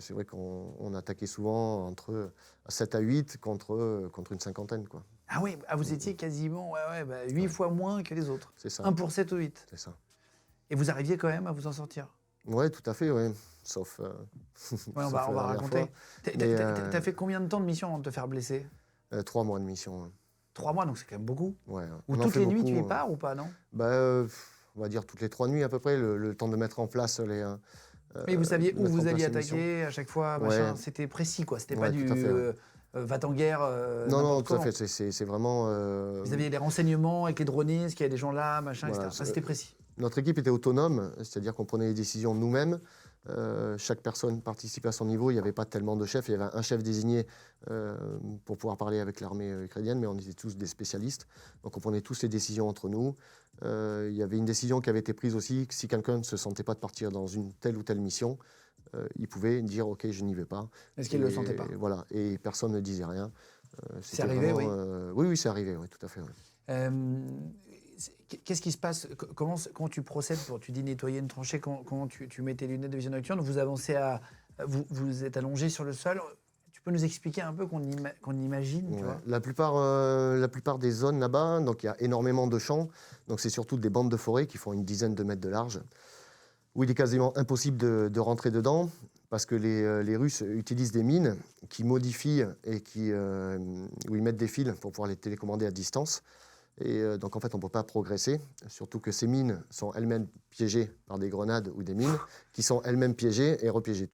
c'est vrai qu'on attaquait souvent entre 7 à 8 contre une cinquantaine, quoi. Ah oui, vous étiez quasiment 8 fois moins que les autres. C'est ça. 1 pour 7 ou 8. C'est ça. Et vous arriviez quand même à vous en sortir? Ouais, tout à fait, ouais. Sauf, Ouais, on sauf va, la dernière raconter. fois. Mais, T'as fait combien de temps de mission avant de te faire blesser? 3 mois de mission. 3 mois, donc c'est quand même beaucoup. Ouais, Ou on en toutes fait les nuits, beaucoup, tu y pars ou pas, non? on va dire toutes les 3 nuits à peu près, le temps de mettre en place Mais vous saviez où mettre en vous place alliez les missions. attaquer à chaque fois, Ouais. machin. C'était précis, quoi. C'était pas Ouais, du tout à fait, ouais. va-t-en-guerre Non, n'importe tout à comment. fait, c'est vraiment... Vous aviez les renseignements avec les dronistes, qu'il y a des gens là, machin, Voilà, etc. Ça, c'était précis. Notre équipe était autonome, c'est-à-dire qu'on prenait les décisions nous-mêmes. Chaque personne participait à son niveau. Il n'y avait pas tellement de chefs. Il y avait un chef désigné pour pouvoir parler avec l'armée ukrainienne, mais on était tous des spécialistes. Donc on prenait tous les décisions entre nous. Il y avait une décision qui avait été prise aussi, que si quelqu'un ne se sentait pas de partir dans une telle ou telle mission, il pouvait dire « Ok, je n'y vais pas ». Est-ce qu'il ne le sentait pas? Voilà, et personne ne disait rien. C'est arrivé, oui. Oui, c'est arrivé, oui, tout à fait. Ouais. Qu'est-ce qui se passe? Comment tu procèdes tu dis nettoyer une tranchée, comment tu mets tes lunettes de vision nocturne, vous avancez vous êtes allongé sur le sol. Tu peux nous expliquer un peu qu'on imagine, tu vois? La plupart des zones là-bas, donc il y a énormément de champs, donc c'est surtout des bandes de forêt qui font une dizaine de mètres de large, où il est quasiment impossible de rentrer dedans, parce que les Russes utilisent des mines qui modifient et où ils mettent des fils pour pouvoir les télécommander à distance. Et donc en fait, on ne peut pas progresser, surtout que ces mines sont elles-mêmes piégées par des grenades ou des mines qui sont elles-mêmes piégées et repiégées.